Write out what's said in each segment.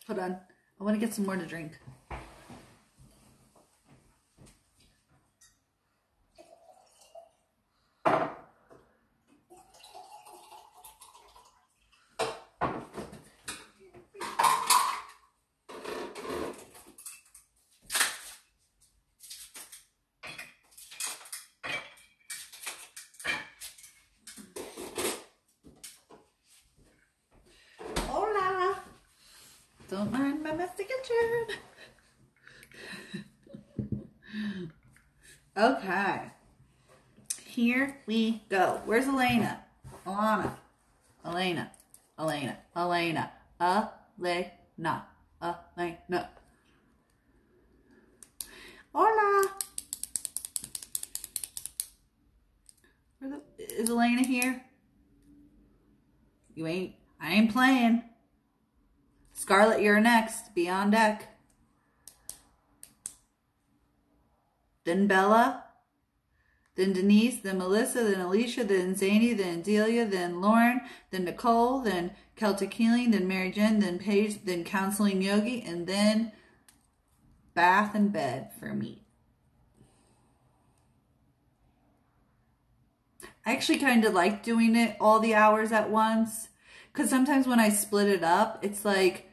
Hold on. I want to get some more to drink. Don't mind my messy kitchen. Okay. Here we go. Where's Alayna? Alayna. Alayna. Hola. Is Alayna here? I ain't playing. Scarlet, you're next. Be on deck. Then Bella. Then Denise. Then Melissa. Then Alisha. Then Zaney. Then Delia. Then Lauren. Then Nicole. Then Celtichealing. Then Maryjen. Then Paige. Then Thecounselingyogi. And then bath and bed for me. I actually kind of like doing it all the hours at once. Because sometimes when I split it up, it's like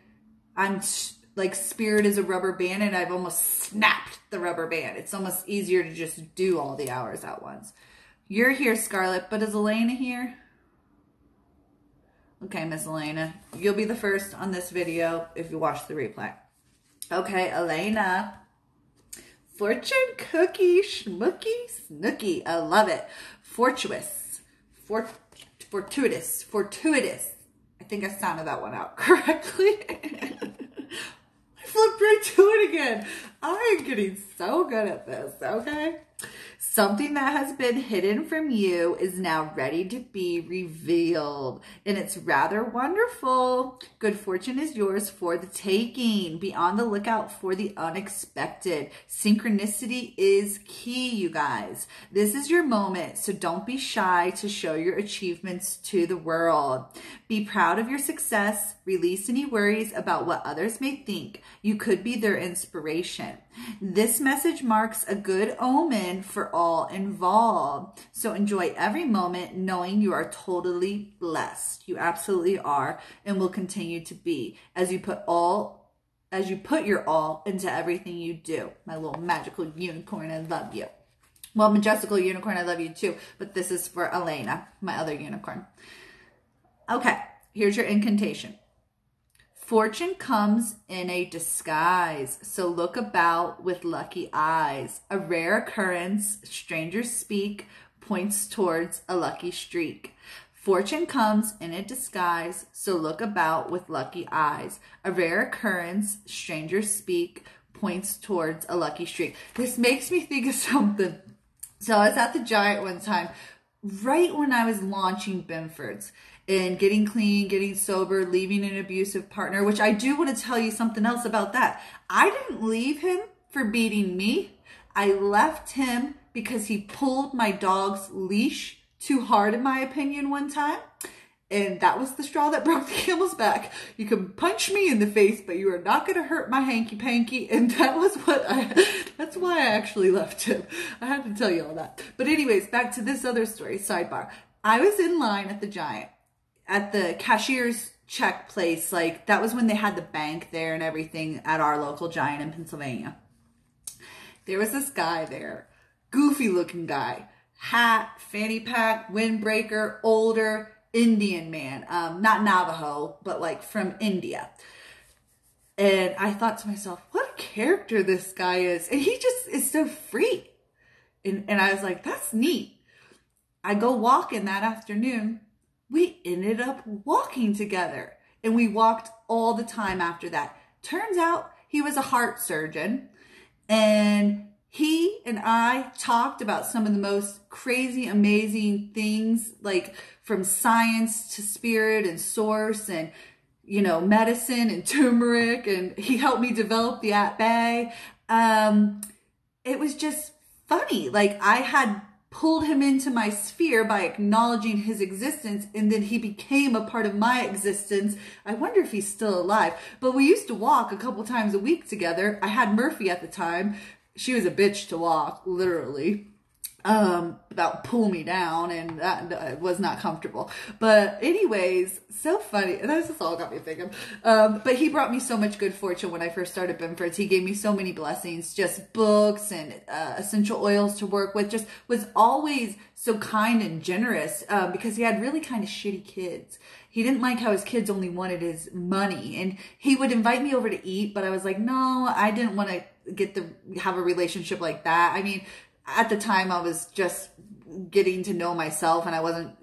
I'm like spirit is a rubber band and I've almost snapped the rubber band. It's almost easier to just do all the hours at once. You're here, Scarlet, but is Alayna here? Okay, Miss Alayna. You'll be the first on this video if you watch the replay. Okay, Alayna. Fortune cookie, schmooky, snooky. I love it. Fortuitous. Fortuitous. I think I sounded that one out correctly. I flipped right to it again. I am getting so good at this, okay? Something that has been hidden from you is now ready to be revealed, and it's rather wonderful. Good fortune is yours for the taking. Be on the lookout for the unexpected. Synchronicity is key, you guys. This is your moment, so don't be shy to show your achievements to the world. Be proud of your success. Release any worries about what others may think. You could be their inspiration. This message marks a good omen for all involved. So enjoy every moment knowing you are totally blessed. You absolutely are and will continue to be as you put your all into everything you do. My little magical unicorn, I love you. Well, majestical unicorn, I love you too. But this is for Alayna, my other unicorn. Okay, here's your incantation. Fortune comes in a disguise, so look about with lucky eyes. A rare occurrence, strangers speak, points towards a lucky streak. Fortune comes in a disguise, so look about with lucky eyes. A rare occurrence, strangers speak, points towards a lucky streak. This makes me think of something. So I was at the Giant one time, right when I was launching Binford's. And getting clean, getting sober, leaving an abusive partner, which I do want to tell you something else about that. I didn't leave him for beating me. I left him because he pulled my dog's leash too hard, in my opinion, one time. And that was the straw that broke the camel's back. You can punch me in the face, but you are not going to hurt my hanky-panky. And that's why I actually left him. I had to tell you all that. But anyways, back to this other story, sidebar. I was in line at the Giant. At the cashier's check place, like that was when they had the bank there and everything at our local Giant in Pennsylvania. There was this guy there, goofy looking guy, hat, fanny pack, windbreaker, older Indian man, not Navajo, but like from India. And I thought to myself, what a character this guy is. And he just is so free. And I was like, that's neat. I go walking that afternoon. We ended up walking together and we walked all the time after that. Turns out he was a heart surgeon and he and I talked about some of the most crazy, amazing things, like from science to spirit and source and, you know, medicine and turmeric, and he helped me develop the at bay. It was just funny. Like I had pulled him into my sphere by acknowledging his existence, and then he became a part of my existence. I wonder if he's still alive. But we used to walk a couple times a week together. I had Murphy at the time. She was a bitch to walk, literally. About pull me down, and that was not comfortable. But anyways, so funny. That's just all got me thinking. But he brought me so much good fortune when I first started Benford's. He gave me so many blessings, just books and essential oils to work with. Just was always so kind and generous, because he had really kind of shitty kids. He didn't like how his kids only wanted his money, and he would invite me over to eat, but I was like, no, I didn't want to have a relationship like that. I mean, at the time I was just getting to know myself, and I wasn't,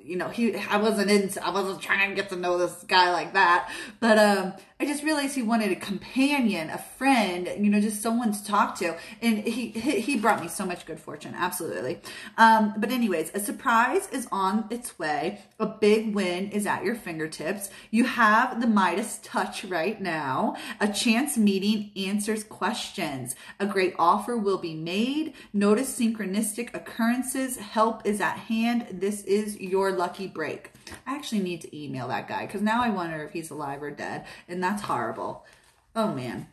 I wasn't trying to get to know this guy like that. But, I just realized he wanted a companion, a friend, just someone to talk to. And he brought me so much good fortune. Absolutely. But anyways, a surprise is on its way. A big win is at your fingertips. You have the Midas touch right now. A chance meeting answers questions. A great offer will be made. Notice synchronistic occurrences. Help is at hand. This is your lucky break. I actually need to email that guy, because now I wonder if he's alive or dead, and that's horrible. Oh man,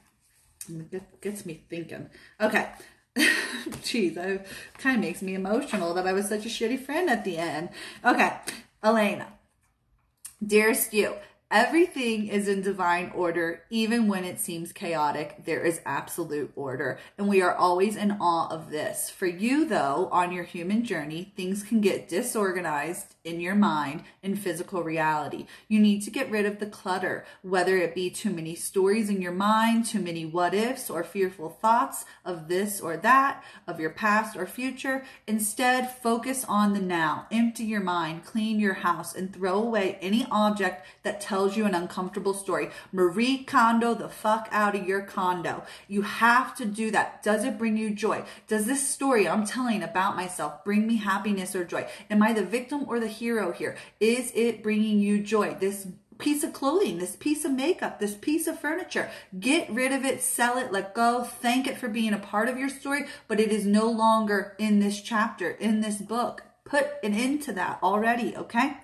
it gets me thinking. Okay. Jeez, it kind of makes me emotional that I was such a shitty friend at the end. Okay, Alayna, dearest you, everything is in divine order. Even when it seems chaotic, there is absolute order. And we are always in awe of this. For you, though, on your human journey, things can get disorganized in your mind and physical reality. You need to get rid of the clutter, whether it be too many stories in your mind, too many what ifs or fearful thoughts of this or that, of your past or future. Instead, focus on the now. Empty your mind, clean your house, and throw away any object that tells you an uncomfortable story. Marie Kondo the fuck out of your condo. You have to do that. Does it bring you joy? Does this story I'm telling about myself bring me happiness or joy? Am I the victim or the hero here? Is it bringing you joy? This piece of clothing, this piece of makeup, this piece of furniture, get rid of it, sell it, let go, thank it for being a part of your story, but it is no longer in this chapter, in this book. Put an end to that already, okay?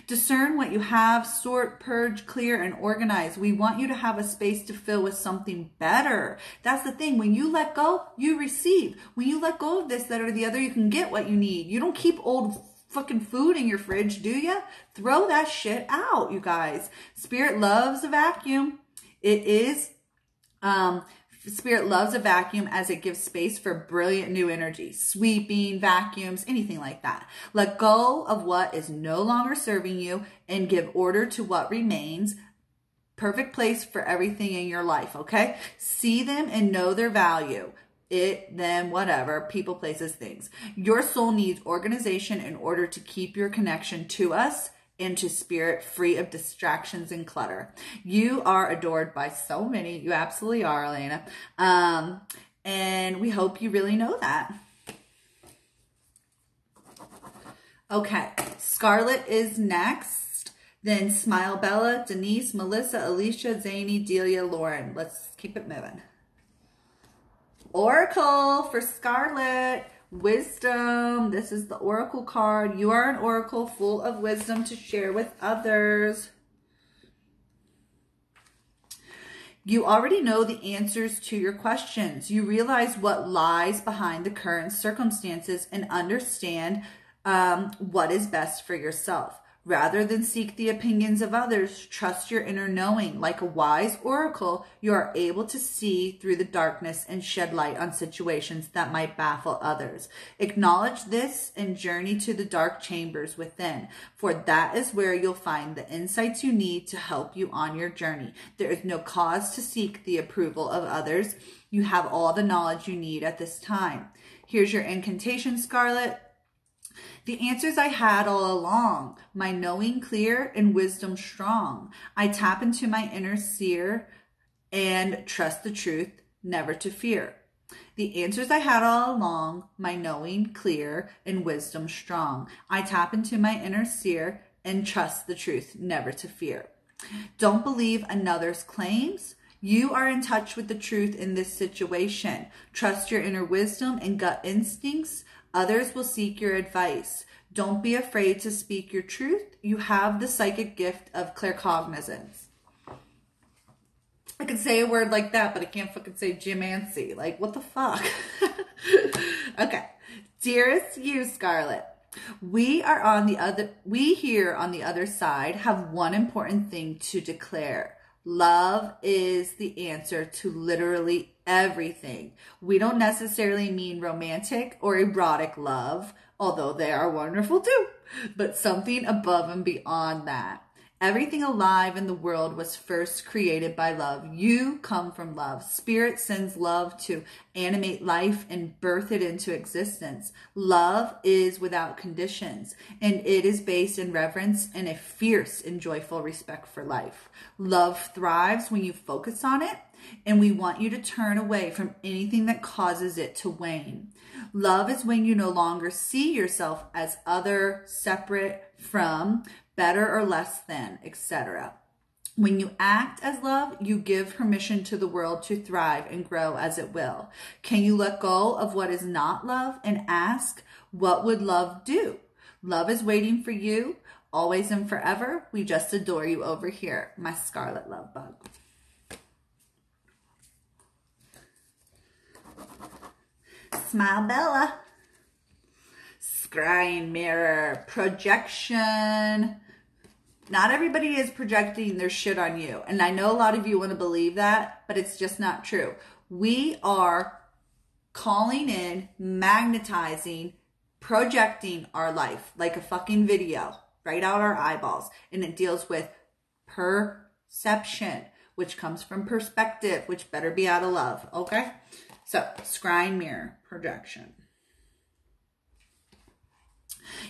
Discern what you have, sort, purge, clear, and organize. We want you to have a space to fill with something better. That's the thing. When you let go, you receive. When you let go of this, that, or the other, you can get what you need. You don't keep old fucking food in your fridge, do you? Throw that shit out, you guys. Spirit loves a vacuum. Spirit loves a vacuum as it gives space for brilliant new energy, sweeping, vacuums, anything like that. Let go of what is no longer serving you and give order to what remains. Perfect place for everything in your life, okay? See them and know their value. It, them, whatever, people, places, things. Your soul needs organization in order to keep your connection to us and to spirit, free of distractions and clutter. You are adored by so many. You absolutely are, Alayna. And we hope you really know that. Okay, Scarlet is next. Then Smilebella, Denise, Melissa, Alisha, Zaney, Delia, Lauren. Let's keep it moving. Oracle for Scarlet. Wisdom. This is the Oracle card. You are an oracle full of wisdom to share with others. You already know the answers to your questions. You realize what lies behind the current circumstances and understand what is best for yourself. Rather than seek the opinions of others, trust your inner knowing. Like a wise oracle, you are able to see through the darkness and shed light on situations that might baffle others. Acknowledge this and journey to the dark chambers within, for that is where you'll find the insights you need to help you on your journey. There is no cause to seek the approval of others. You have all the knowledge you need at this time. Here's your incantation, Scarlet. The answers I had all along, my knowing clear and wisdom strong. I tap into my inner seer and trust the truth, never to fear. The answers I had all along, my knowing clear and wisdom strong. I tap into my inner seer and trust the truth, never to fear. Don't believe another's claims. You are in touch with the truth in this situation. Trust your inner wisdom and gut instincts. Others will seek your advice. Don't be afraid to speak your truth. You have the psychic gift of claircognizance. I can say a word like that, but I can't fucking say geomancy. Like, what the fuck? Okay. Dearest you, Scarlet. We here on the other side have one important thing to declare. Love is the answer to literally everything. We don't necessarily mean romantic or erotic love, although they are wonderful too, but something above and beyond that. Everything alive in the world was first created by love. You come from love. Spirit sends love to animate life and birth it into existence. Love is without conditions, and it is based in reverence and a fierce and joyful respect for life. Love thrives when you focus on it, and we want you to turn away from anything that causes it to wane. Love is when you no longer see yourself as other, separate from, better or less than, etc. When you act as love, you give permission to the world to thrive and grow as it will. Can you let go of what is not love and ask, what would love do? Love is waiting for you, always and forever. We just adore you over here, my Scarlet love bug. Smilebella. Scrying mirror. Projection. Not everybody is projecting their shit on you. And I know a lot of you want to believe that, but it's just not true. We are calling in, magnetizing, projecting our life like a fucking video right out our eyeballs. And it deals with perception, which comes from perspective, which better be out of love. Okay? So, scrying mirror, projection.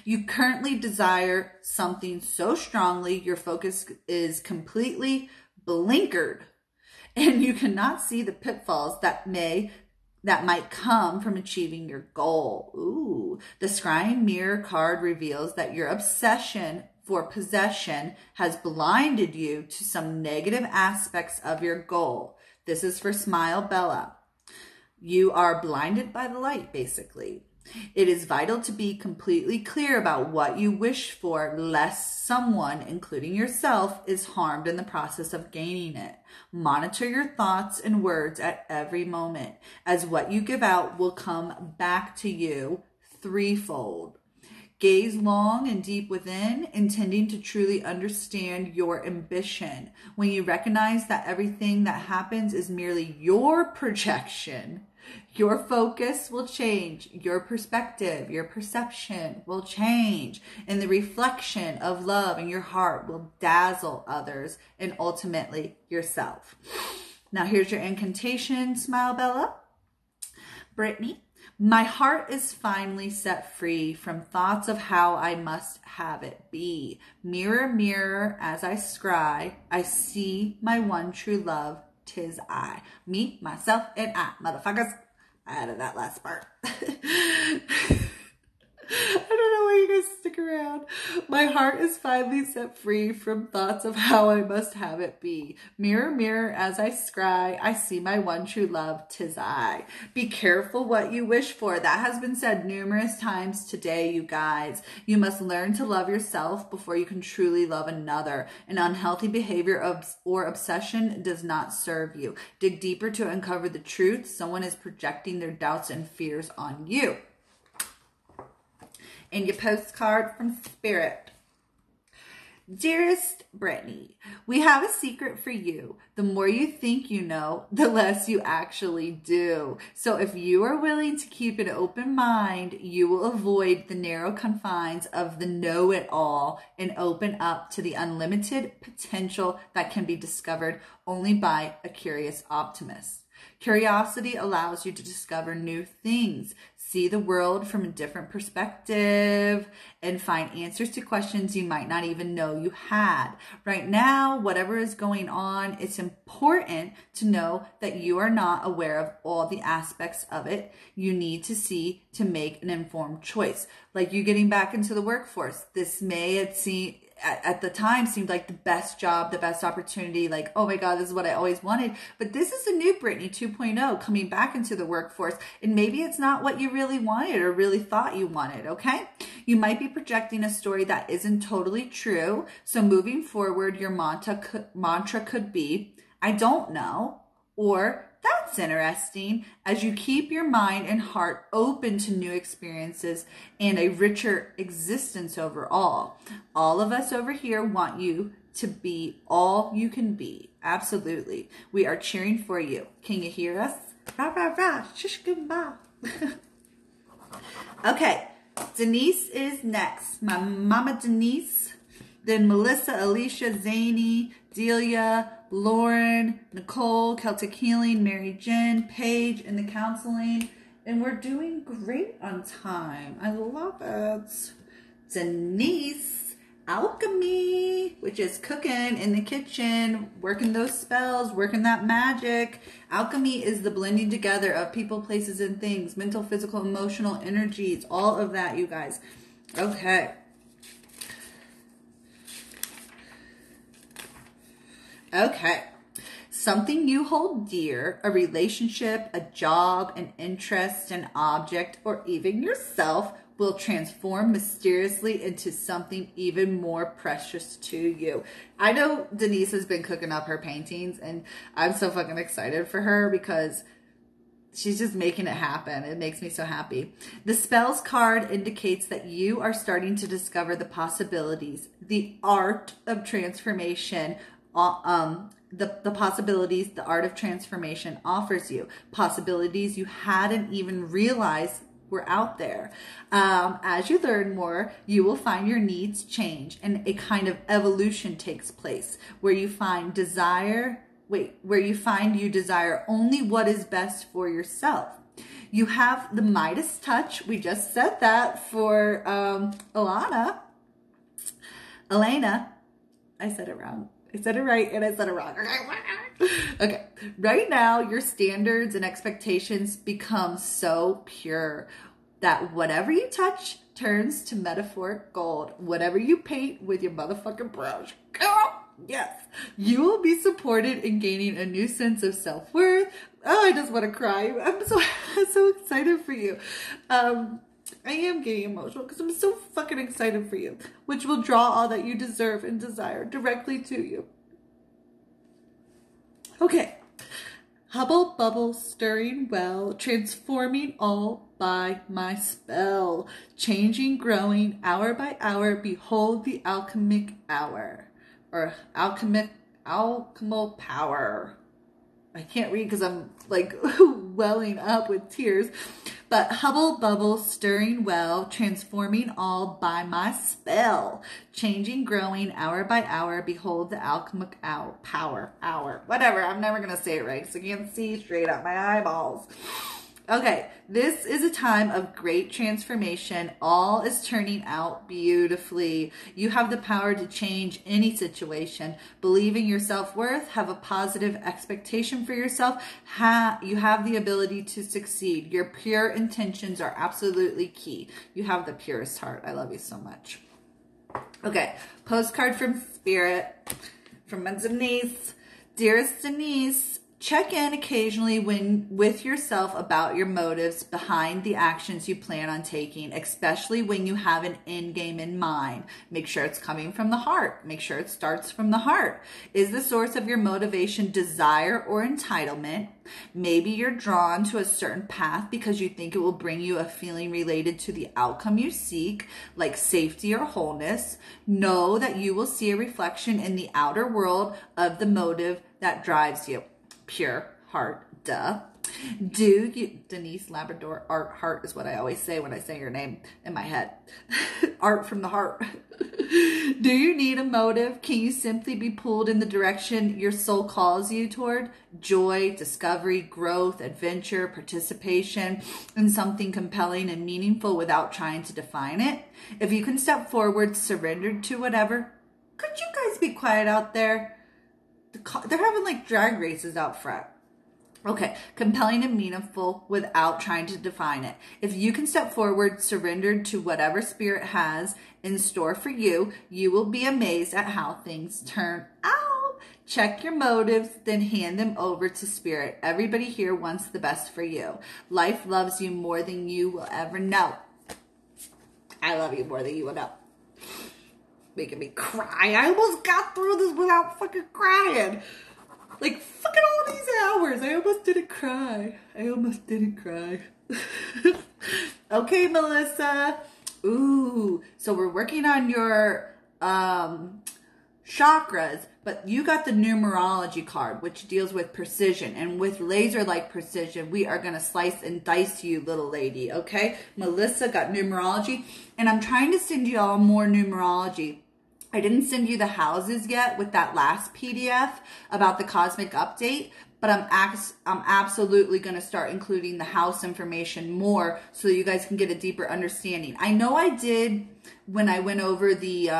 You currently desire something so strongly, your focus is completely blinkered, and you cannot see the pitfalls that might come from achieving your goal. Ooh, the scrying mirror card reveals that your obsession for possession has blinded you to some negative aspects of your goal. This is for Smilebella. You are blinded by the light, basically. It is vital to be completely clear about what you wish for, lest someone, including yourself, is harmed in the process of gaining it. Monitor your thoughts and words at every moment, as what you give out will come back to you threefold. Gaze long and deep within, intending to truly understand your ambition. When you recognize that everything that happens is merely your projection, your focus will change, your perspective, your perception will change, and the reflection of love in your heart will dazzle others and ultimately yourself. Now here's your incantation, Smilebella. Brittany. My heart is finally set free from thoughts of how I must have it be. Mirror, mirror, as I scry, I see my one true love, 'tis I. Me, myself, and I. Motherfuckers, I added that last part. I don't know why you guys stick around. My heart is finally set free from thoughts of how I must have it be. Mirror, mirror, as I scry, I see my one true love, 'tis I. Be careful what you wish for. That has been said numerous times today, you guys. You must learn to love yourself before you can truly love another. An unhealthy behavior or obsession does not serve you. Dig deeper to uncover the truth. Someone is projecting their doubts and fears on you. And your postcard from Spirit. Dearest Brittany, we have a secret for you. The more you think you know, the less you actually do. So if you are willing to keep an open mind, you will avoid the narrow confines of the know-it-all and open up to the unlimited potential that can be discovered only by a curious optimist. Curiosity allows you to discover new things, see the world from a different perspective, and find answers to questions you might not even know you had. Right now, whatever is going on, it's important to know that you are not aware of all the aspects of it you need to see to make an informed choice. Like you getting back into the workforce. This may at the time seemed like the best job, the best opportunity, like, oh my God, this is what I always wanted. But this is a new Brittany 2.0 coming back into the workforce. And maybe it's not what you really wanted or really thought you wanted, okay? You might be projecting a story that isn't totally true. So moving forward, your mantra could be, I don't know, or that's interesting, as you keep your mind and heart open to new experiences and a richer existence overall. All of us over here want you to be all you can be. Absolutely. We are cheering for you. Can you hear us? Rah, rah, rah. Shish, goodbye. Okay. Denise is next. My mama Denise. Then Melissa, Alisha, Zaney, Delia, Lauren, Nicole, Celtichealing, Maryjen, Paige, and Thecounseling. And we're doing great on time. I love it. Denise, alchemy, which is cooking in the kitchen, working those spells, working that magic. Alchemy is the blending together of people, places, and things, mental, physical, emotional energies, all of that, you guys. Okay. Okay. Something you hold dear, a relationship, a job, an interest, an object, or even yourself will transform mysteriously into something even more precious to you. I know Denise has been cooking up her paintings, and I'm so fucking excited for her because she's just making it happen. It makes me so happy. The spells card indicates that you are starting to discover the possibilities, the art of transformation, the possibilities the art of transformation offers you, possibilities you hadn't even realized were out there. As you learn more, you will find your needs change and a kind of evolution takes place where you find you desire only what is best for yourself. You have the Midas touch. We just said that for Alayna. I said it wrong. I said it right and I said it wrong. Okay. Right now, your standards and expectations become so pure that whatever you touch turns to metaphoric gold. Whatever you paint with your motherfucking brush. Yes. You will be supported in gaining a new sense of self-worth. Oh, I just want to cry. I'm so excited for you. I am getting emotional because I'm so fucking excited for you, which will draw all that you deserve and desire directly to you. Okay. Hubble bubble, stirring well, transforming all by my spell, changing, growing, hour by hour, behold the alchemic hour, or alchemical power. I can't read because I'm like welling up with tears. But hubble bubble, stirring well, transforming all by my spell, changing, growing, hour by hour, behold the alchemic power. Whatever, I'm never going to say it right because I can't see straight out my eyeballs. Okay, this is a time of great transformation. All is turning out beautifully. You have the power to change any situation. Believe in your self-worth. Have a positive expectation for yourself. You have the ability to succeed. Your pure intentions are absolutely key. You have the purest heart. I love you so much. Okay, postcard from Spirit, from my Denise. Dearest Denise, check in occasionally with yourself about your motives behind the actions you plan on taking, especially when you have an end game in mind. Make sure it's coming from the heart. Make sure it starts from the heart. Is the source of your motivation desire or entitlement? Maybe you're drawn to a certain path because you think it will bring you a feeling related to the outcome you seek, like safety or wholeness. Know that you will see a reflection in the outer world of the motive that drives you. Pure heart, duh. Denise Labrador, art heart is what I always say when I say your name in my head. Art from the heart. Do you need a motive? Can you simply be pulled in the direction your soul calls you toward? Joy, discovery, growth, adventure, participation in something compelling and meaningful without trying to define it? If you can step forward, surrendered to whatever. Could you guys be quiet out there? They're having like drag races out front. Okay, compelling and meaningful without trying to define it. If you can step forward, surrendered to whatever spirit has in store for you, you will be amazed at how things turn out. Check your motives, then hand them over to spirit. Everybody here wants the best for you. Life loves you more than you will ever know. I love you more than you will know. Making me cry. I almost got through this without fucking crying. Like, fucking all these hours. I almost didn't cry. Okay, Melissa. Ooh. So we're working on your chakras, but you got the numerology card, which deals with precision. And with laser-like precision, we are going to slice and dice you, little lady. Okay? Melissa got numerology. And I'm trying to send you all more numerology. I didn't send you the houses yet with that last PDF about the cosmic update, but I'm absolutely going to start including the house information more so you guys can get a deeper understanding. I know I did when I went over the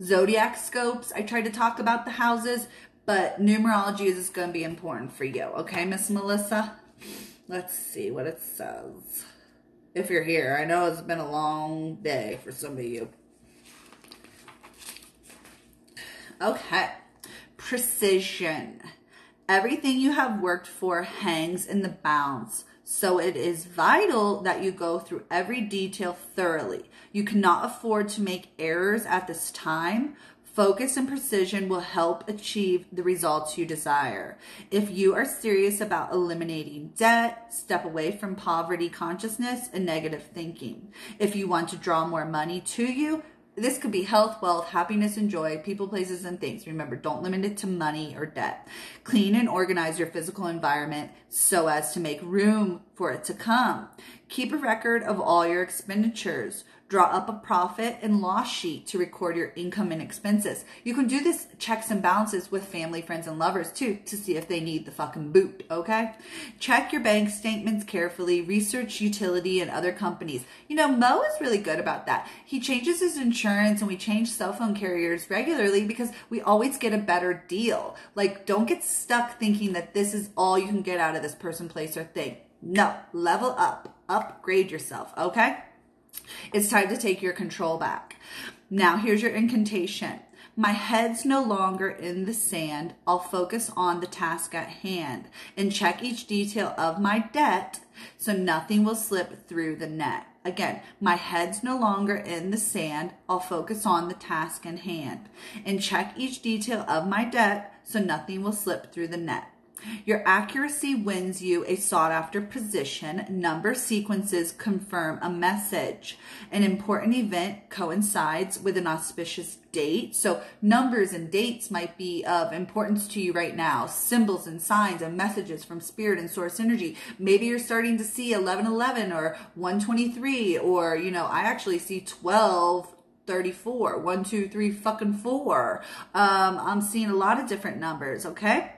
zodiac scopes. I tried to talk about the houses, but numerology is going to be important for you. Okay, Miss Melissa? Let's see what it says. If you're here. I know it's been a long day for some of you. Okay, precision. Everything you have worked for hangs in the balance, so it is vital that you go through every detail thoroughly. You cannot afford to make errors at this time. Focus and precision will help achieve the results you desire. If you are serious about eliminating debt, step away from poverty consciousness and negative thinking. If you want to draw more money to you, this could be health, wealth, happiness, and joy, people, places, and things. Remember, don't limit it to money or debt. Clean and organize your physical environment so as to make room for it to come. Keep a record of all your expenditures. Draw up a profit and loss sheet to record your income and expenses. You can do this checks and balances with family, friends, and lovers too to see if they need the fucking boot, okay? Check your bank statements carefully. Research utility and other companies. You know, Mo is really good about that. He changes his insurance and we change cell phone carriers regularly because we always get a better deal. Like, don't get stuck thinking that this is all you can get out of this person, place, or thing. No, level up. Upgrade yourself, okay? It's time to take your control back. Now, here's your incantation. My head's no longer in the sand. I'll focus on the task at hand and check each detail of my debt so nothing will slip through the net. Again, my head's no longer in the sand. I'll focus on the task in hand and check each detail of my debt so nothing will slip through the net. Your accuracy wins you a sought-after position. Number sequences confirm a message. An important event coincides with an auspicious date. So numbers and dates might be of importance to you right now. Symbols and signs and messages from spirit and source energy. Maybe you're starting to see 1111 or 123, or, you know, I actually see 1234, 1, 2, 3, fucking 4. I'm seeing a lot of different numbers, okay?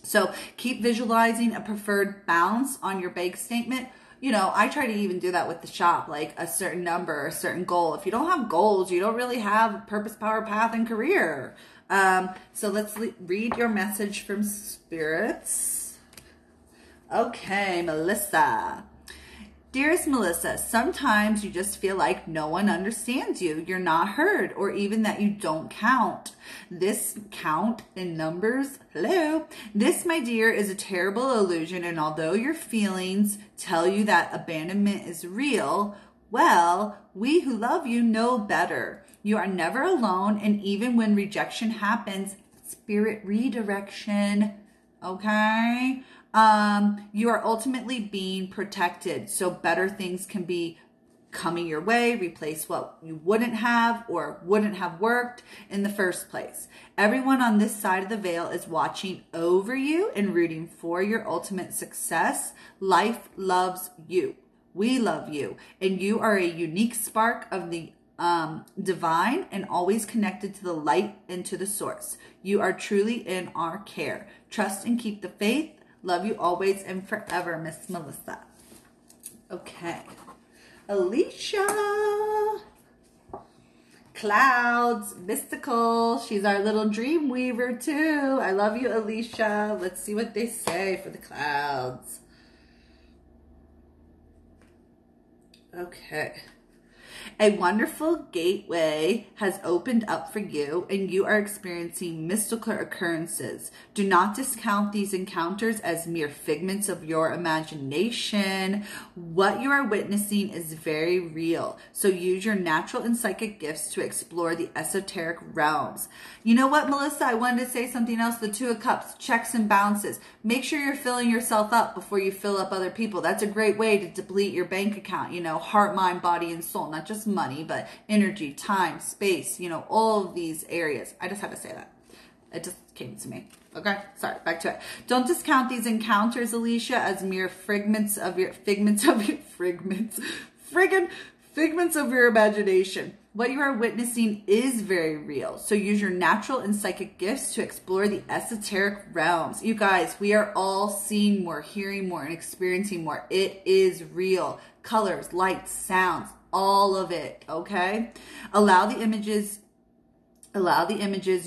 So keep visualizing a preferred balance on your bank statement. You know, I try to even do that with the shop, like a certain number, a certain goal. If you don't have goals, you don't really have purpose, power, path, and career. So let's read your message from spirits. Okay, Melissa. Dearest Melissa, sometimes you just feel like no one understands you, you're not heard, or even that you don't count. This count in numbers, hello. This, my dear, is a terrible illusion, and although your feelings tell you that abandonment is real, well, we who love you know better. You are never alone, and even when rejection happens, spirit redirection, okay? You are ultimately being protected, so better things can be coming your way, replace what you wouldn't have or wouldn't have worked in the first place. Everyone on this side of the veil is watching over you and rooting for your ultimate success. Life loves you. We love you, and you are a unique spark of the divine and always connected to the light and to the source. You are truly in our care. Trust and keep the faith. Love you always and forever, Miss Melissa. Okay. Alisha. Clouds, mystical. She's our little dream weaver too. I love you, Alisha. Let's see what they say for the clouds. Okay. A wonderful gateway has opened up for you, and you are experiencing mystical occurrences. Do not discount these encounters as mere figments of your imagination. What you are witnessing is very real, so use your natural and psychic gifts to explore the esoteric realms. You know what, Melissa? I wanted to say something else. The Two of Cups, checks and balances. Make sure you're filling yourself up before you fill up other people. That's a great way to deplete your bank account, you know, heart, mind, body, and soul. Not just money, but energy, time, space, you know, all of these areas. I just had to say that. It just came to me. Okay, sorry, back to it. Don't discount these encounters, Alisha, as mere figments of your imagination. What you are witnessing is very real. So use your natural and psychic gifts to explore the esoteric realms. You guys, we are all seeing more, hearing more, and experiencing more. It is real. Colors, lights, sounds, all of it, okay? Allow the images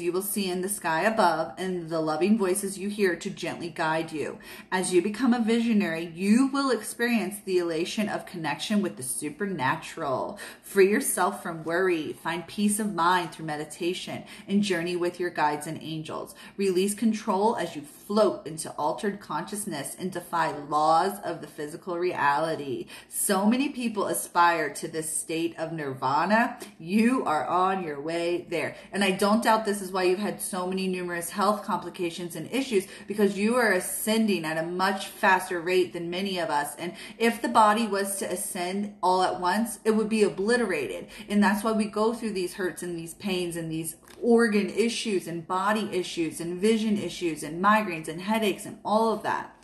you will see in the sky above and the loving voices you hear to gently guide you. As you become a visionary, you will experience the elation of connection with the supernatural. Free yourself from worry, find peace of mind through meditation, and journey with your guides and angels. Release control as you float into altered consciousness and defy laws of the physical reality. So many people aspire to this state of nirvana. You are on your way there. And I don't doubt this is why you've had so many numerous health complications and issues, because you are ascending at a much faster rate than many of us. And if the body was to ascend all at once, it would be obliterated. And that's why we go through these hurts and these pains and these organ issues and body issues and vision issues and migraines and headaches and all of that.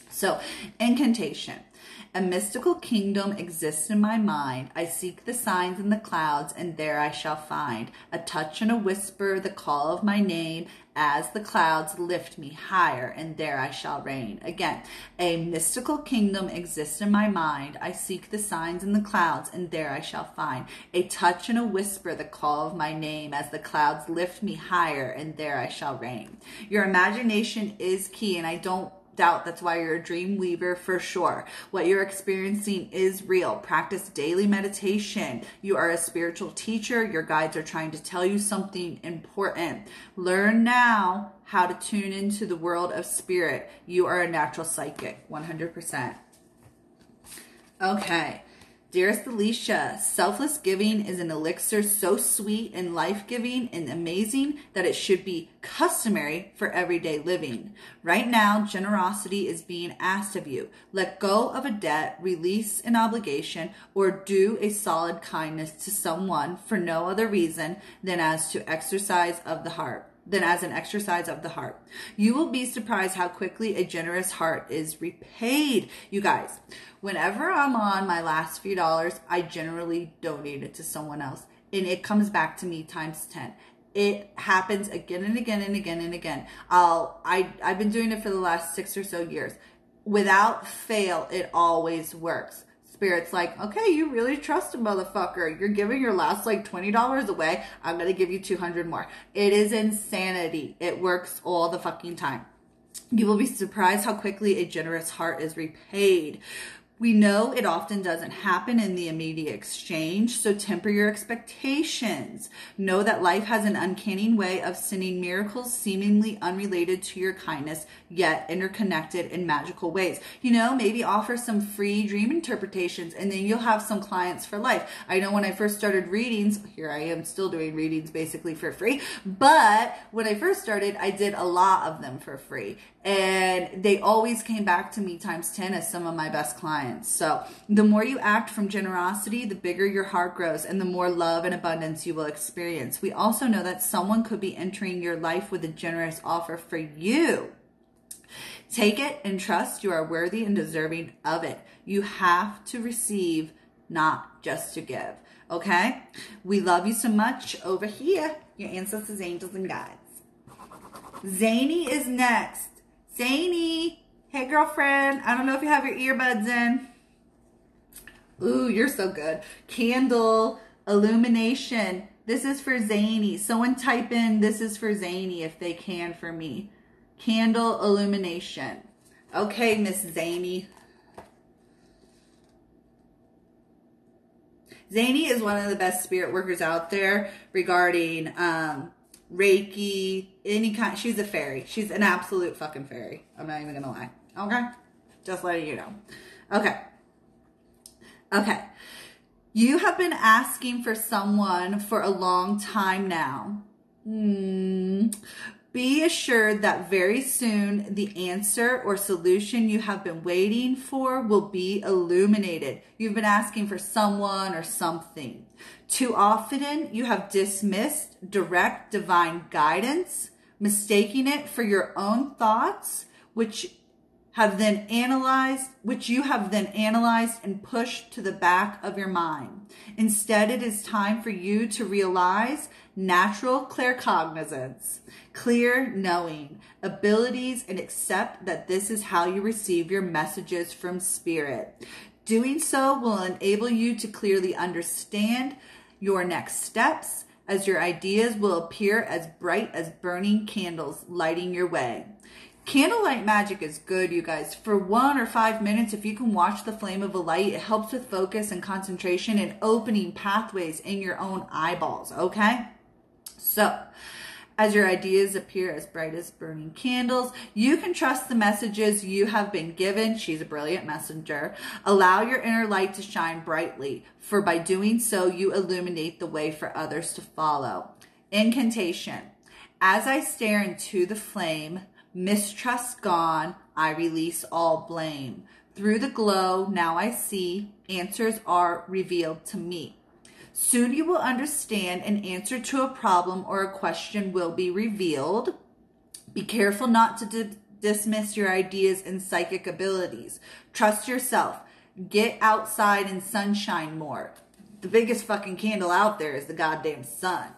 So, incantation. A mystical kingdom exists in my mind. I seek the signs in the clouds, and there I shall find a touch and a whisper, the call of my name, as the clouds lift me higher, and there I shall reign. Again, a mystical kingdom exists in my mind. I seek the signs in the clouds, and there I shall find a touch and a whisper, the call of my name, as the clouds lift me higher, and there I shall reign. Your imagination is key, and I don't doubt that's why you're a dream weaver for sure. What you're experiencing is real. Practice daily meditation. You are a spiritual teacher. Your guides are trying to tell you something important. Learn now how to tune into the world of spirit. You are a natural psychic, 100%. Okay. Dearest Alisha, selfless giving is an elixir so sweet and life-giving and amazing that it should be customary for everyday living. Right now, generosity is being asked of you. Let go of a debt, release an obligation, or do a solid kindness to someone for no other reason than as an exercise of the heart. You will be surprised how quickly a generous heart is repaid. You guys, whenever I'm on my last few dollars, I generally donate it to someone else, and it comes back to me times 10. It happens again and again and again and again. I've been doing it for the last 6 or so years. Without fail, it always works. Spirit's like, okay, you really trust a motherfucker. You're giving your last like $20 away. I'm going to give you 200 more. It is insanity. It works all the fucking time. You will be surprised how quickly a generous heart is repaid. We know it often doesn't happen in the immediate exchange, so temper your expectations. Know that life has an uncanny way of sending miracles seemingly unrelated to your kindness, yet interconnected in magical ways. You know, maybe offer some free dream interpretations, and then you'll have some clients for life. I know when I first started readings, here I am still doing readings basically for free, but when I first started, I did a lot of them for free. And they always came back to me times 10 as some of my best clients. So the more you act from generosity, the bigger your heart grows and the more love and abundance you will experience. We also know that someone could be entering your life with a generous offer for you. Take it and trust you are worthy and deserving of it. You have to receive, not just to give. Okay? We love you so much over here. Your ancestors, angels, and guides. Zaney is next. Zaney, hey girlfriend, I don't know if you have your earbuds in. Ooh, you're so good. Candle, illumination, This is for Zaney. Someone type in, this is for Zaney if they can for me. Candle illumination. Okay, Miss Zaney. Zaney is one of the best spirit workers out there regarding Reiki, any kind. She's a fairy. She's an absolute fucking fairy. I'm not even gonna lie. Okay? Just letting you know. Okay. Okay. You have been asking for someone for a long time now. Be assured that very soon the answer or solution you have been waiting for will be illuminated. You've been asking for someone or something. Too often you have dismissed direct divine guidance, mistaking it for your own thoughts, which you have then analyzed and pushed to the back of your mind. Instead, it is time for you to realize natural claircognizance, clear knowing, abilities, and accept that this is how you receive your messages from spirit. Doing so will enable you to clearly understand your next steps, as your ideas will appear as bright as burning candles lighting your way. Candlelight magic is good, you guys. For 1 or 5 minutes, if you can watch the flame of a light, it helps with focus and concentration and opening pathways in your own eyeballs, okay? So, as your ideas appear as bright as burning candles, you can trust the messages you have been given. She's a brilliant messenger. Allow your inner light to shine brightly, for by doing so, you illuminate the way for others to follow. Incantation. As I stare into the flame, mistrust gone, I release all blame. Through the glow, now I see, answers are revealed to me. Soon you will understand an answer to a problem or a question will be revealed. Be careful not to dismiss your ideas and psychic abilities. Trust yourself. Get outside in sunshine more. The biggest fucking candle out there is the goddamn sun.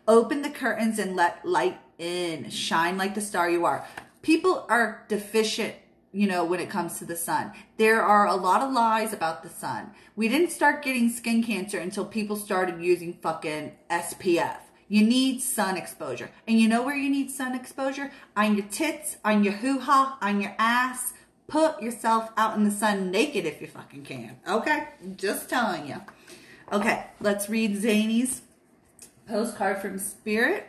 Open the curtains and let light in. Shine like the star you are. People are deficient, when it comes to the sun. There are a lot of lies about the sun. We didn't start getting skin cancer until people started using fucking SPF. You need sun exposure. And you know where you need sun exposure? On your tits, on your hoo-ha, on your ass. Put yourself out in the sun naked if you fucking can. Okay? Just telling you. Okay, let's read Zaney's postcard from Spirit.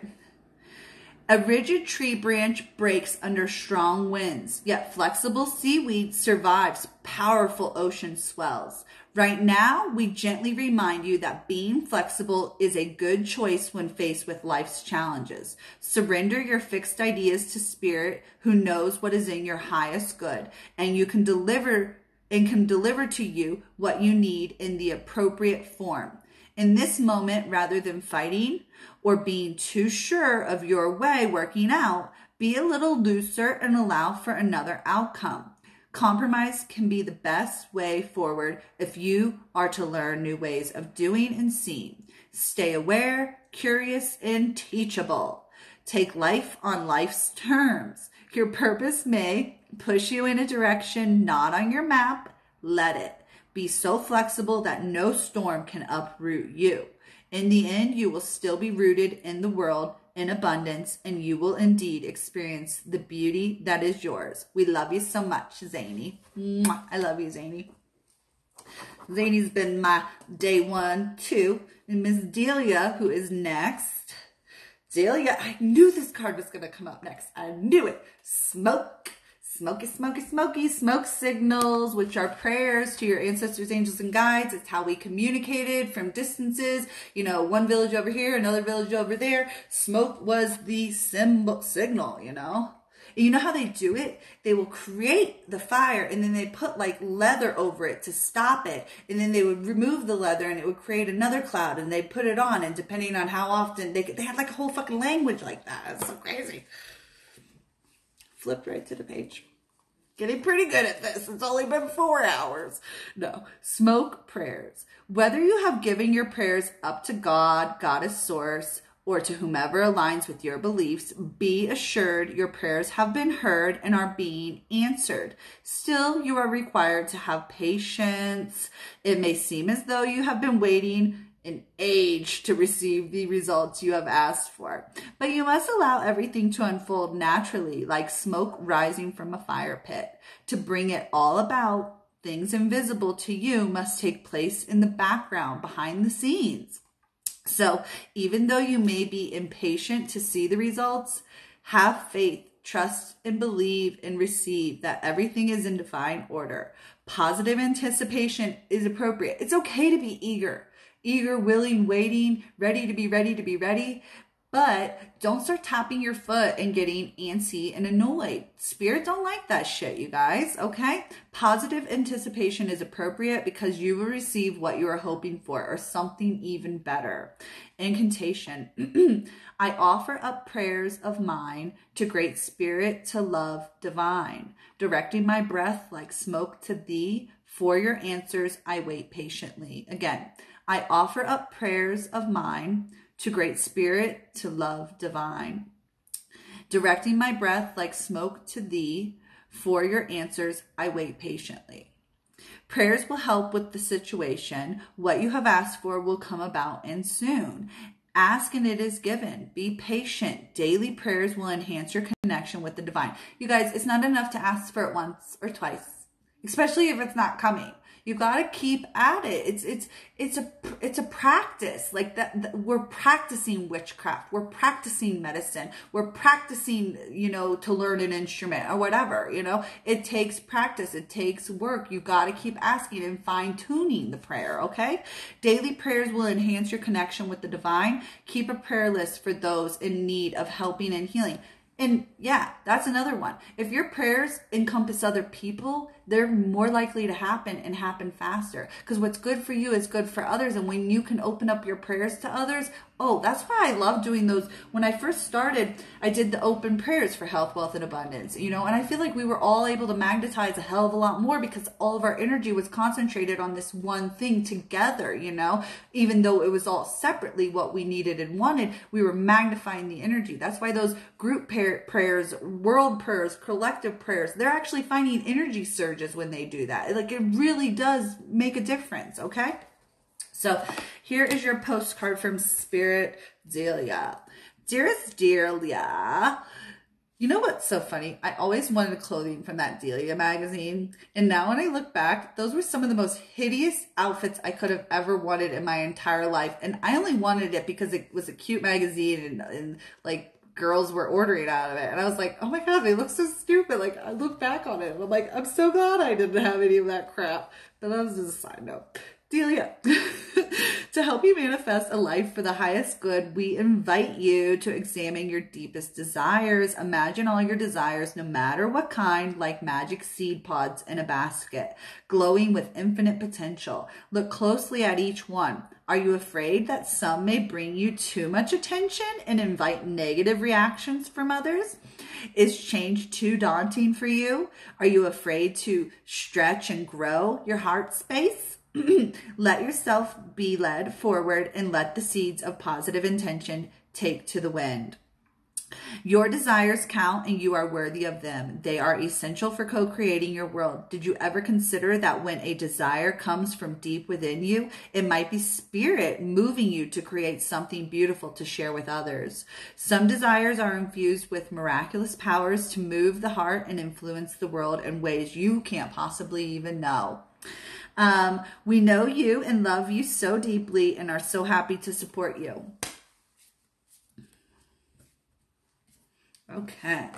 A rigid tree branch breaks under strong winds, yet flexible seaweed survives powerful ocean swells. Right now, we gently remind you that being flexible is a good choice when faced with life's challenges. Surrender your fixed ideas to Spirit, who knows what is in your highest good, and can deliver to you what you need in the appropriate form. In this moment, rather than fighting or being too sure of your way working out, be a little looser and allow for another outcome. Compromise can be the best way forward if you are to learn new ways of doing and seeing. Stay aware, curious, and teachable. Take life on life's terms. Your purpose may push you in a direction not on your map. Let it. Be so flexible that no storm can uproot you. In the end, you will still be rooted in the world in abundance, and you will indeed experience the beauty that is yours. We love you so much, Zaney. Mwah. I love you, Zaney. Zaney's been my day 1, 2. And Miss Delia, who is next. Delia, I knew this card was going to come up next. I knew it. Smoke. Smoky, smoky, smoky. Smoke signals, which are prayers to your ancestors, angels, and guides. It's how we communicated from distances. One village over here, another village over there. Smoke was the signal, And you know how they do it? They will create the fire and then they put like leather over it to stop it. And then they would remove the leather and it would create another cloud and they'd put it on. And depending on how often, they had like a whole fucking language like that. It's so crazy. Flipped right to the page. Getting pretty good at this. It's only been 4 hours. No. Smoke prayers. Whether you have given your prayers up to God, Goddess Source, or to whomever aligns with your beliefs, be assured your prayers have been heard and are being answered. Still, you are required to have patience. It may seem as though you have been waiting an age to receive the results you have asked for. But you must allow everything to unfold naturally, like smoke rising from a fire pit. To bring it all about, things invisible to you must take place in the background, behind the scenes. So even though you may be impatient to see the results, have faith, trust, and believe and receive that everything is in divine order. Positive anticipation is appropriate. It's okay to be eager, willing, waiting, ready to be ready. But don't start tapping your foot and getting antsy and annoyed. Spirit don't like that shit, you guys, okay? Positive anticipation is appropriate because you will receive what you are hoping for or something even better. Incantation. I offer up prayers of mine to Great Spirit, to love divine, directing my breath like smoke to thee. For your answers, I wait patiently. Again, I offer up prayers of mine to Great Spirit, to love divine, directing my breath like smoke to thee. For your answers, I wait patiently. Prayers will help with the situation. What you have asked for will come about and soon. Ask and it is given. Be patient. Daily prayers will enhance your connection with the divine. You guys, it's not enough to ask for it once or twice, especially if it's not coming. You got to keep at it. It's a practice like that. We're practicing witchcraft. We're practicing medicine. We're practicing, to learn an instrument or whatever, it takes practice. It takes work. You got to keep asking and fine tuning the prayer. Okay. Daily prayers will enhance your connection with the divine. Keep a prayer list for those in need of helping and healing. And yeah, that's another one. If your prayers encompass other people, they're more likely to happen and happen faster. Because what's good for you is good for others. And when you can open up your prayers to others, that's why I love doing those. When I first started, I did the open prayers for health, wealth, and abundance, and I feel like we were all able to magnetize a hell of a lot more because all of our energy was concentrated on this one thing together, even though it was all separately what we needed and wanted, we were magnifying the energy. That's why those group prayers, world prayers, collective prayers, they're actually finding energy surges when they do that. Like, it really does make a difference. Okay. So here is your postcard from Spirit, Delia. Dearest Delia, you know what's so funny? I always wanted clothing from that Delia magazine. And now when I look back, those were some of the most hideous outfits I could have ever wanted in my entire life. And I only wanted it because it was a cute magazine and like girls were ordering out of it. And I was like, oh my God, they look so stupid. Like, I look back on it and I'm like, I'm so glad I didn't have any of that crap. But that was just a side note. Delia, to help you manifest a life for the highest good, we invite you to examine your deepest desires. Imagine all your desires, no matter what kind, like magic seed pods in a basket, glowing with infinite potential. Look closely at each one. Are you afraid that some may bring you too much attention and invite negative reactions from others? Is change too daunting for you? Are you afraid to stretch and grow your heart space? Let yourself be led forward and let the seeds of positive intention take to the wind. Your desires count and you are worthy of them. They are essential for co-creating your world. Did you ever consider that when a desire comes from deep within you, it might be spirit moving you to create something beautiful to share with others? Some desires are infused with miraculous powers to move the heart and influence the world in ways you can't possibly even know. We know you and love you so deeply and are so happy to support you. Okay.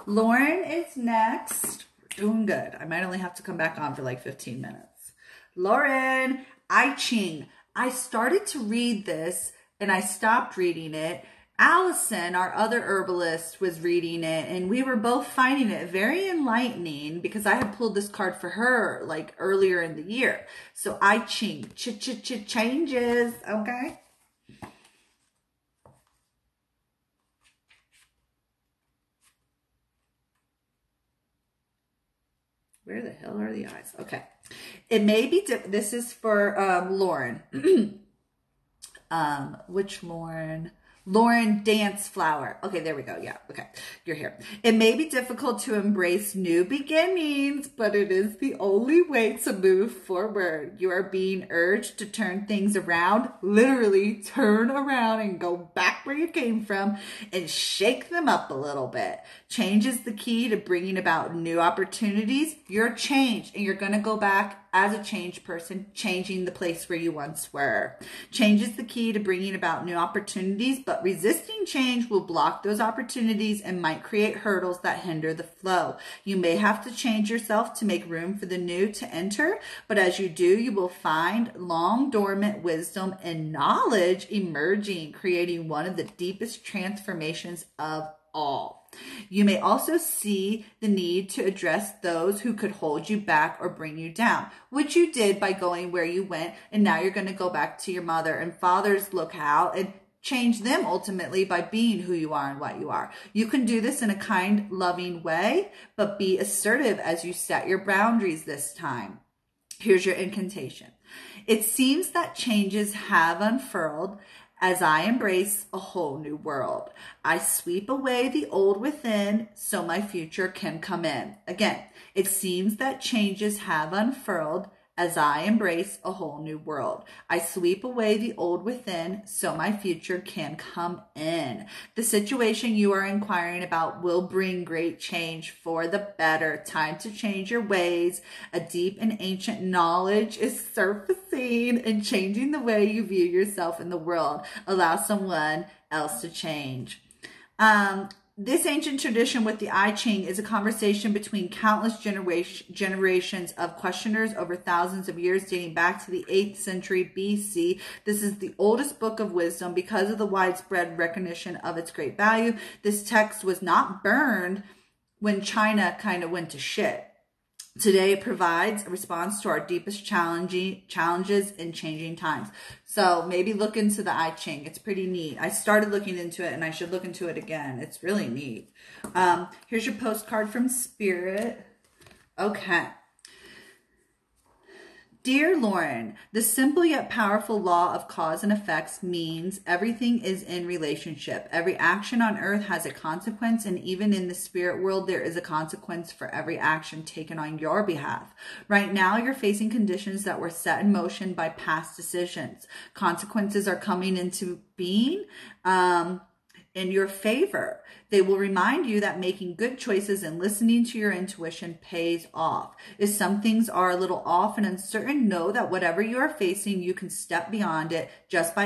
Lauren is next. We're doing good. I might only have to come back on for like 15 minutes. Lauren, I Ching. I started to read this and I stopped reading it. Allison, our other herbalist, was reading it and we were both finding it very enlightening because I had pulled this card for her like earlier in the year. So I Ching. Changes. Okay. Where the hell are the eyes? Okay. It may be, this is for Lauren. Which Lauren? Lauren, dance flower. Okay, there we go. Yeah, okay, you're here. It may be difficult to embrace new beginnings, but it is the only way to move forward. You are being urged to turn things around, literally turn around and go back where you came from and shake them up a little bit. Change is the key to bringing about new opportunities. You're changed and you're going to go back as a changed person, changing the place where you once were. Change is the key to bringing about new opportunities, but resisting change will block those opportunities and might create hurdles that hinder the flow. You may have to change yourself to make room for the new to enter, but as you do, you will find long dormant wisdom and knowledge emerging, creating one of the deepest transformations of all. You may also see the need to address those who could hold you back or bring you down, which you did by going where you went, and now you're going to go back to your mother and father's locale and change them ultimately by being who you are and what you are. You can do this in a kind, loving way, but be assertive as you set your boundaries this time. Here's your incantation. It seems that changes have unfurled as I embrace a whole new world. I sweep away the old within so my future can come in. Again, it seems that changes have unfurled as I embrace a whole new world. I sweep away the old within so my future can come in. The situation you are inquiring about will bring great change for the better. Time to change your ways. A deep and ancient knowledge is surfacing and changing the way you view yourself in the world. Allow someone else to change. This ancient tradition with the I Ching is a conversation between countless generations of questioners over thousands of years, dating back to the 8th century BC. This is the oldest book of wisdom because of the widespread recognition of its great value. This text was not burned when China kind of went to shit. Today, it provides a response to our deepest challenges in changing times. So maybe look into the I Ching. It's pretty neat. I started looking into it and I should look into it again. It's really neat. Here's your postcard from Spirit. Okay. Dear Lauren, the simple yet powerful law of cause and effects means everything is in relationship. Every action on earth has a consequence, and even in the spirit world, there is a consequence for every action taken on your behalf. Right now, you're facing conditions that were set in motion by past decisions. Consequences are coming into being in your favor. They will remind you that making good choices and listening to your intuition pays off. If some things are a little off and uncertain, know that whatever you are facing, you can step beyond it just by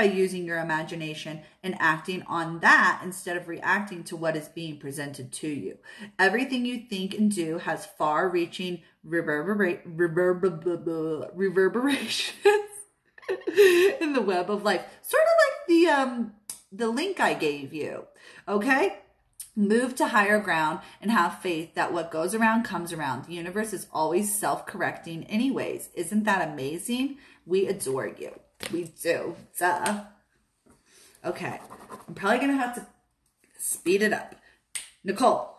using your imagination and acting on that instead of reacting to what is being presented to you. Everything you think and do has far-reaching reverberations in the web of life. Sort of like the link I gave you, okay? Move to higher ground and have faith that what goes around comes around. The universe is always self-correcting anyways. Isn't that amazing? We adore you. We do. Duh. Okay. I'm probably going to have to speed it up. Nicole.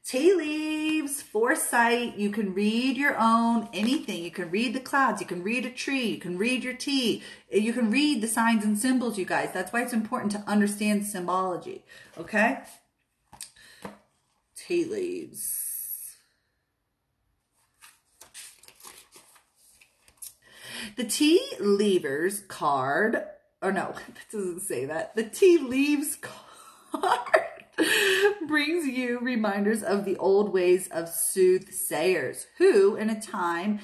Tea leaves, foresight. You can read your own anything. You can read the clouds. You can read a tree. You can read your tea. You can read the signs and symbols, you guys. That's why it's important to understand symbology. Okay? Tea leaves. The tea leavers card. Oh, no. That doesn't say that. The tea leaves card brings you reminders of the old ways of soothsayers who, in a time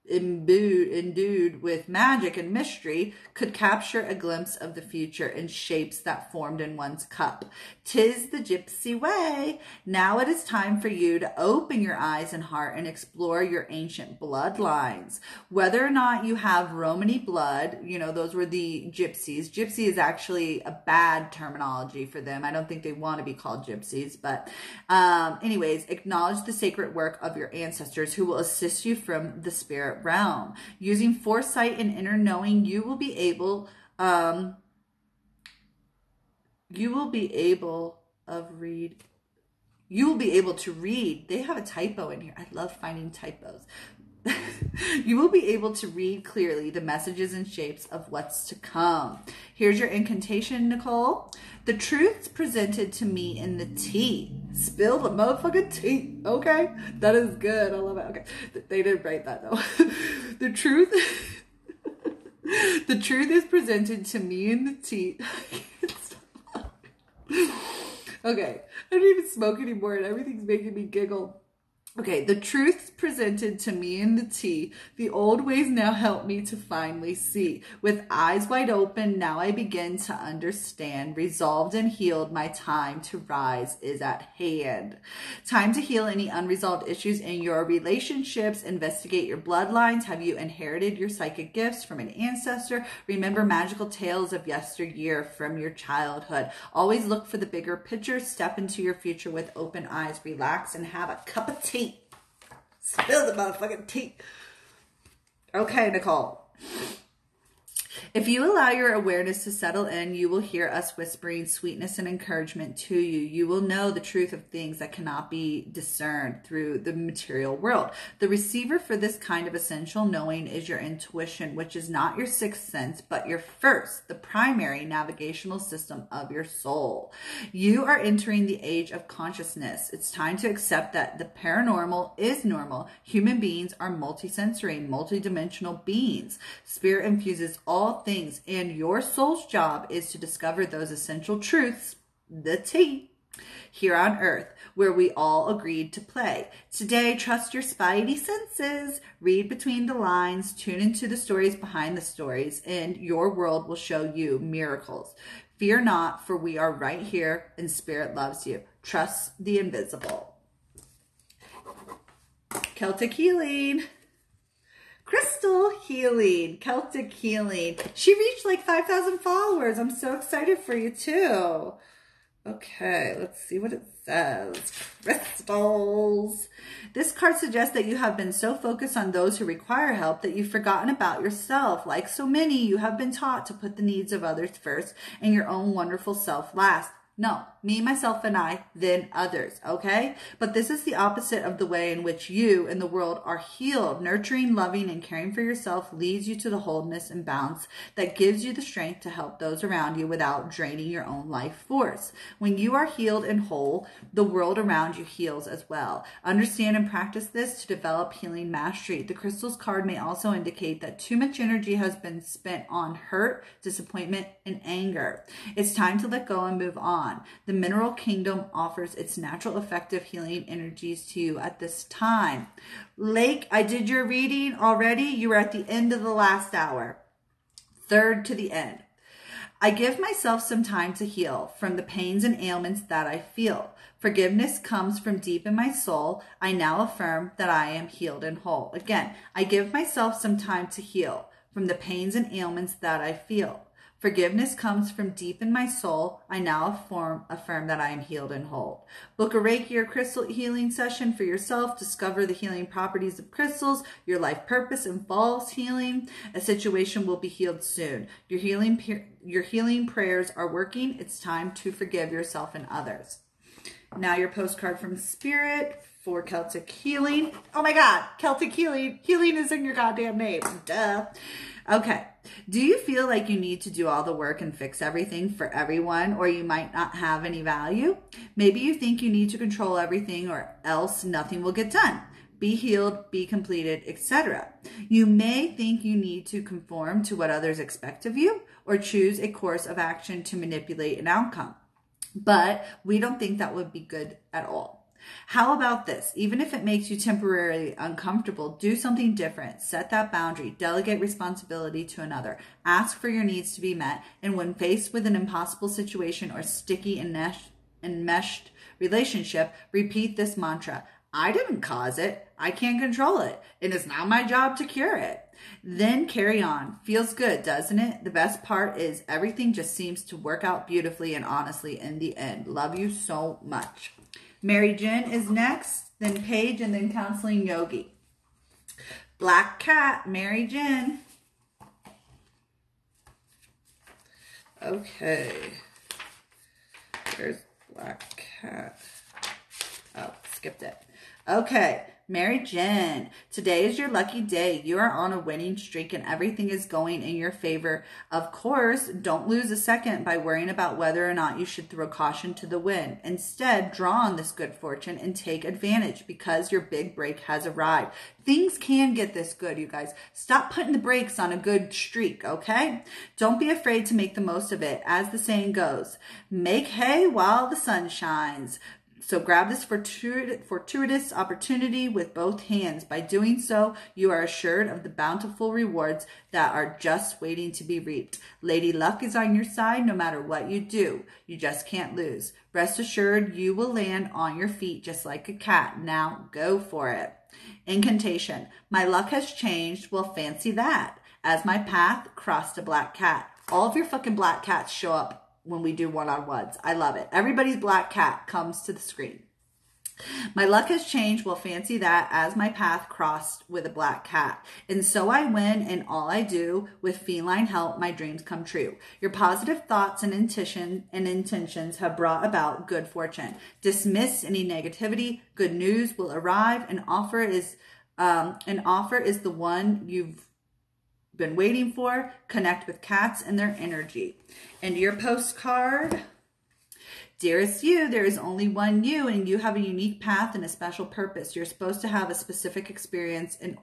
endued with magic and mystery, could capture a glimpse of the future in shapes that formed in one's cup. 'Tis the gypsy way. Now it is time for you to open your eyes and heart and explore your ancient bloodlines. Whether or not you have Romany blood, you know, those were the gypsies. Gypsy is actually a bad terminology for them. I don't think they want to be called gypsies, but anyways, acknowledge the sacred work of your ancestors who will assist you from the spirit realm. Using foresight and inner knowing, you will be able to read. They have a typo in here. I love finding typos. You will be able to read clearly the messages and shapes of what's to come. Here's your incantation, Nicole. The truth's presented to me in the tea. Spill the motherfucking tea. Okay? That is good. I love it. Okay. They didn't write that though. The truth is presented to me in the tea. I can't stop. Okay. I don't even smoke anymore and everything's making me giggle. Okay, the truth's presented to me in the tea. The old ways now help me to finally see. With eyes wide open, now I begin to understand. Resolved and healed, my time to rise is at hand. Time to heal any unresolved issues in your relationships. Investigate your bloodlines. Have you inherited your psychic gifts from an ancestor? Remember magical tales of yesteryear from your childhood. Always look for the bigger picture. Step into your future with open eyes. Relax and have a cup of tea. Spill the motherfucking tea. Okay, Nicole. If you allow your awareness to settle in, you will hear us whispering sweetness and encouragement to you. You will know the truth of things that cannot be discerned through the material world. The receiver for this kind of essential knowing is your intuition, which is not your sixth sense, but your first, the primary navigational system of your soul. You are entering the age of consciousness. It's time to accept that the paranormal is normal. Human beings are multisensory, multidimensional beings. Spirit infuses all things, and your soul's job is to discover those essential truths, the tea, here on earth, where we all agreed to play. Today, trust your spidey senses, read between the lines, tune into the stories behind the stories, and your world will show you miracles. Fear not, for we are right here, and Spirit loves you. Trust the invisible. Celtic healing. Crystal healing, Celtic healing. She reached like 5,000 followers. I'm so excited for you too. Okay, let's see what it says. Crystals. This card suggests that you have been so focused on those who require help that you've forgotten about yourself. Like so many, you have been taught to put the needs of others first and your own wonderful self last. No, me, myself, and I, then others, okay? But this is the opposite of the way in which you and the world are healed. Nurturing, loving, and caring for yourself leads you to the wholeness and balance that gives you the strength to help those around you without draining your own life force. When you are healed and whole, the world around you heals as well. Understand and practice this to develop healing mastery. The crystals card may also indicate that too much energy has been spent on hurt, disappointment, and anger. It's time to let go and move on. The mineral kingdom offers its natural effective healing energies to you at this time. Lake, I did your reading already. You were at the end of the last hour. Third to the end. I give myself some time to heal from the pains and ailments that I feel. Forgiveness comes from deep in my soul. I now affirm that I am healed and whole. Again, I give myself some time to heal from the pains and ailments that I feel. Forgiveness comes from deep in my soul. I now affirm that I am healed and whole. Book a Reiki or crystal healing session for yourself. Discover the healing properties of crystals. Your life purpose involves healing. A situation will be healed soon. Your healing prayers are working. It's time to forgive yourself and others. Now your postcard from Spirit for Celtic healing. Oh my God, Celtic healing. Healing is in your goddamn name. Duh. Okay. Do you feel like you need to do all the work and fix everything for everyone, or you might not have any value? Maybe you think you need to control everything or else nothing will get done. Be healed, be completed, etc. You may think you need to conform to what others expect of you or choose a course of action to manipulate an outcome. But we don't think that would be good at all. How about this? Even if it makes you temporarily uncomfortable, do something different. Set that boundary. Delegate responsibility to another. Ask for your needs to be met. And when faced with an impossible situation or sticky and enmeshed relationship, repeat this mantra. I didn't cause it. I can't control it. And it's not my job to cure it. Then carry on. Feels good, doesn't it? The best part is everything just seems to work out beautifully and honestly in the end. Love you so much. Maryjen is next, then Paige, and then Counseling Yogi. Black Cat, Maryjen. Okay. There's Black Cat. Oh, skipped it. Okay, Maryjen, today is your lucky day. You are on a winning streak and everything is going in your favor. Of course, don't lose a second by worrying about whether or not you should throw caution to the wind. Instead, draw on this good fortune and take advantage because your big break has arrived. Things can get this good, you guys. Stop putting the brakes on a good streak, okay? Don't be afraid to make the most of it. As the saying goes, make hay while the sun shines. So grab this fortuitous opportunity with both hands. By doing so, you are assured of the bountiful rewards that are just waiting to be reaped. Lady Luck is on your side no matter what you do. You just can't lose. Rest assured, you will land on your feet just like a cat. Now go for it. Incantation. My luck has changed. Well, fancy that. As my path crossed a black cat. All of your fucking black cats show up when we do one-on-ones. I love it. Everybody's black cat comes to the screen. My luck has changed. Well, fancy that, as my path crossed with a black cat. And so I win in all I do. With feline help, my dreams come true. Your positive thoughts and intentions have brought about good fortune. Dismiss any negativity. Good news will arrive. An offer is the one you've been waiting for. Connect with cats and their energy. And your postcard. Dearest you, there is only one you, and you have a unique path and a special purpose. You're supposed to have a specific experience in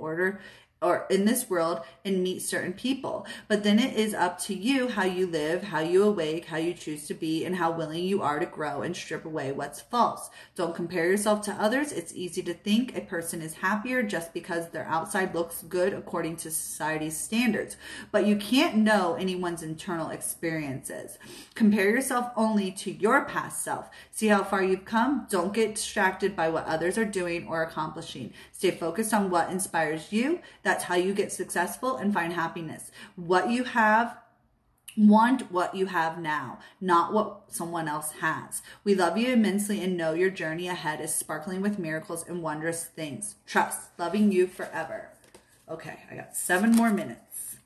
this world and meet certain people. But then it is up to you how you live, how you awake, how you choose to be, and how willing you are to grow and strip away what's false. Don't compare yourself to others. It's easy to think a person is happier just because their outside looks good according to society's standards. But you can't know anyone's internal experiences. Compare yourself only to your past self. See how far you've come? Don't get distracted by what others are doing or accomplishing. Stay focused on what inspires you. That's how you get successful and find happiness. What you have, want what you have now, not what someone else has. We love you immensely and know your journey ahead is sparkling with miracles and wondrous things. Trust, loving you forever. Okay, I got 7 more minutes.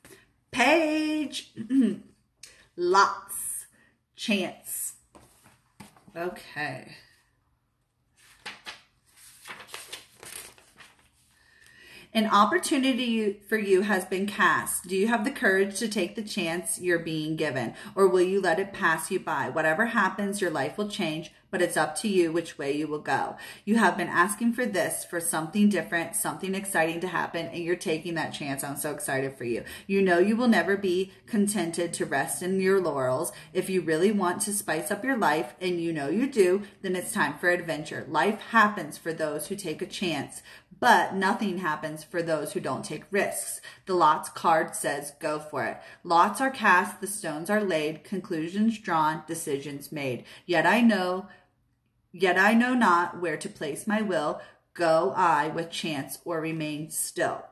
Paige, lots, chance. Okay. An opportunity for you has been cast. Do you have the courage to take the chance you're being given? Or will you let it pass you by? Whatever happens, your life will change, but it's up to you which way you will go. You have been asking for this, for something different, something exciting to happen, and you're taking that chance. I'm so excited for you. You know you will never be contented to rest in your laurels. If you really want to spice up your life, and you know you do, then it's time for adventure. Life happens for those who take a chance, but nothing happens for those who don't take risks. The lots card says, go for it. Lots are cast, the stones are laid, conclusions drawn, decisions made. Yet I know not where to place my will. Go I with chance or remain still.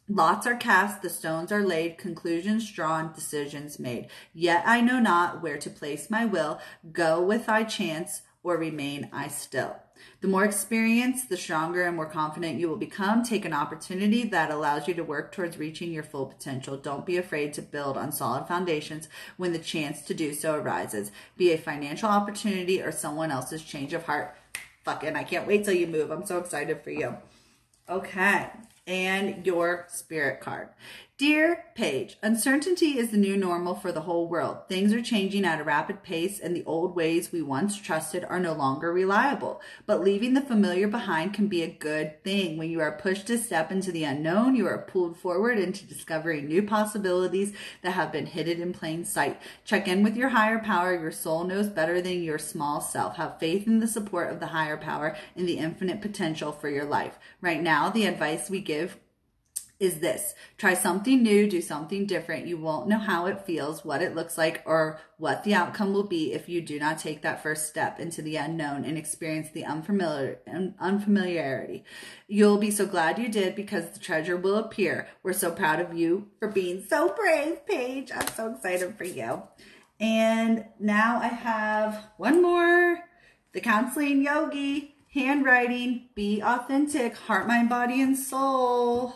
Lots are cast, the stones are laid, conclusions drawn, decisions made. Yet I know not where to place my will. Go with I chance or remain I still. The more experienced, the stronger and more confident you will become. Take an opportunity that allows you to work towards reaching your full potential. Don't be afraid to build on solid foundations when the chance to do so arises. Be a financial opportunity or someone else's change of heart. Fucking, I can't wait till you move. I'm so excited for you. Okay. And your spirit card. Dear Paige, uncertainty is the new normal for the whole world. Things are changing at a rapid pace and the old ways we once trusted are no longer reliable. But leaving the familiar behind can be a good thing. When you are pushed to step into the unknown, you are pulled forward into discovering new possibilities that have been hidden in plain sight. Check in with your higher power. Your soul knows better than your small self. Have faith in the support of the higher power and the infinite potential for your life. Right now, the advice we give is this. Try something new, do something different. You won't know how it feels, what it looks like, or what the outcome will be if you do not take that first step into the unknown and experience the unfamiliarity. You'll be so glad you did because the treasure will appear. We're so proud of you for being so brave, Paige. I'm so excited for you. And now I have one more. Thecounselingyogi, handwriting, be authentic, heart, mind, body, and soul.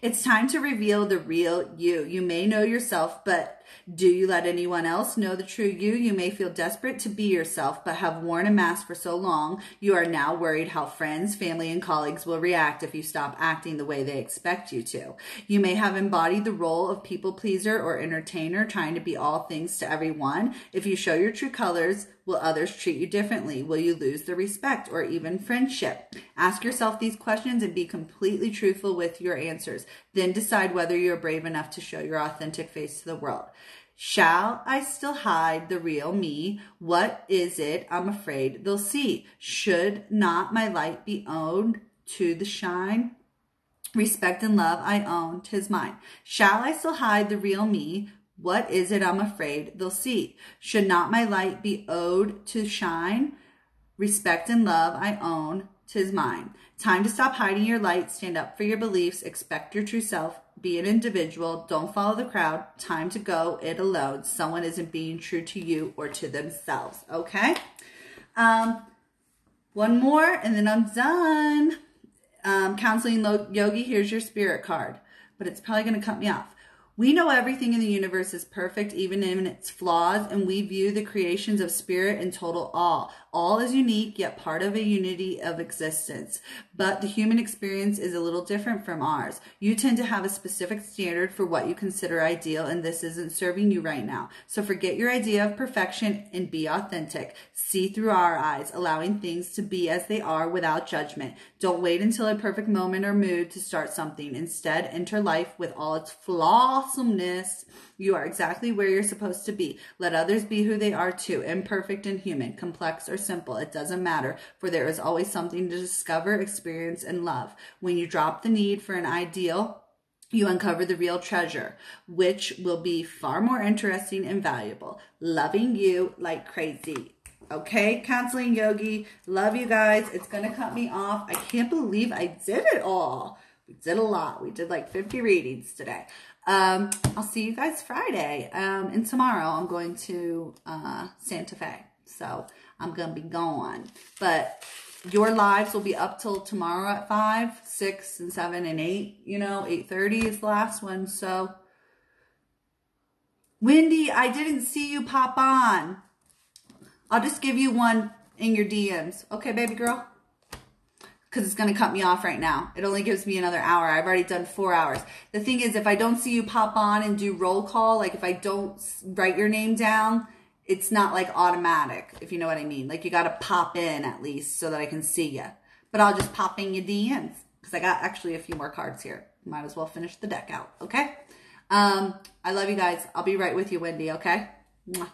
It's time to reveal the real you. You may know yourself, but Do you let anyone else know the true you? You may feel desperate to be yourself, but have worn a mask for so long, you are now worried how friends, family, and colleagues will react if you stop acting the way they expect you to. You may have embodied the role of people pleaser or entertainer, trying to be all things to everyone. If you show your true colors, will others treat you differently? Will you lose their respect or even friendship? Ask yourself these questions and be completely truthful with your answers. Then decide whether you're brave enough to show your authentic face to the world. Shall I still hide the real me? What is it I'm afraid they'll see? Should not my light be owned to the shine? Respect and love I own, 'tis mine. Shall I still hide the real me? What is it I'm afraid they'll see? Should not my light be owed to shine? Respect and love I own, 'tis mine. Time to stop hiding your light. Stand up for your beliefs. Expect your true self. Be an individual. Don't follow the crowd. Time to go it alone. Someone isn't being true to you or to themselves. Okay? One more and then I'm done. Counseling Yogi, here's your spirit card. But it's probably going to cut me off. We know everything in the universe is perfect, even in its flaws, and we view the creations of spirit in total awe. All is unique, yet part of a unity of existence. But the human experience is a little different from ours. You tend to have a specific standard for what you consider ideal, and this isn't serving you right now. So forget your idea of perfection and be authentic. See through our eyes, allowing things to be as they are without judgment. Don't wait until a perfect moment or mood to start something. Instead, enter life with all its flawsomeness. You are exactly where you're supposed to be. Let others be who they are too, imperfect and human, complex or simple. It doesn't matter, for there is always something to discover, experience, and love. When you drop the need for an ideal, you uncover the real treasure, which will be far more interesting and valuable. Loving you like crazy. Okay, Counseling Yogi. Love you guys. It's going to cut me off. I can't believe I did it all. We did a lot. We did like 50 readings today. I'll see you guys Friday. And tomorrow I'm going to Santa Fe. So I'm going to be gone. But your lives will be up till tomorrow at 5, 6, and 7, and 8. You know, 8:30 is the last one. So, Wendy, I didn't see you pop on. I'll just give you one in your DMs. Okay, baby girl? Because it's going to cut me off right now. It only gives me another hour. I've already done 4 hours. The thing is, if I don't see you pop on and do roll call, like if I don't write your name down, it's not like automatic, if you know what I mean. Like you got to pop in at least so that I can see you. But I'll just pop in your DMs because I got actually a few more cards here. Might as well finish the deck out, okay? I love you guys. I'll be right with you, Wendy, okay? Mwah.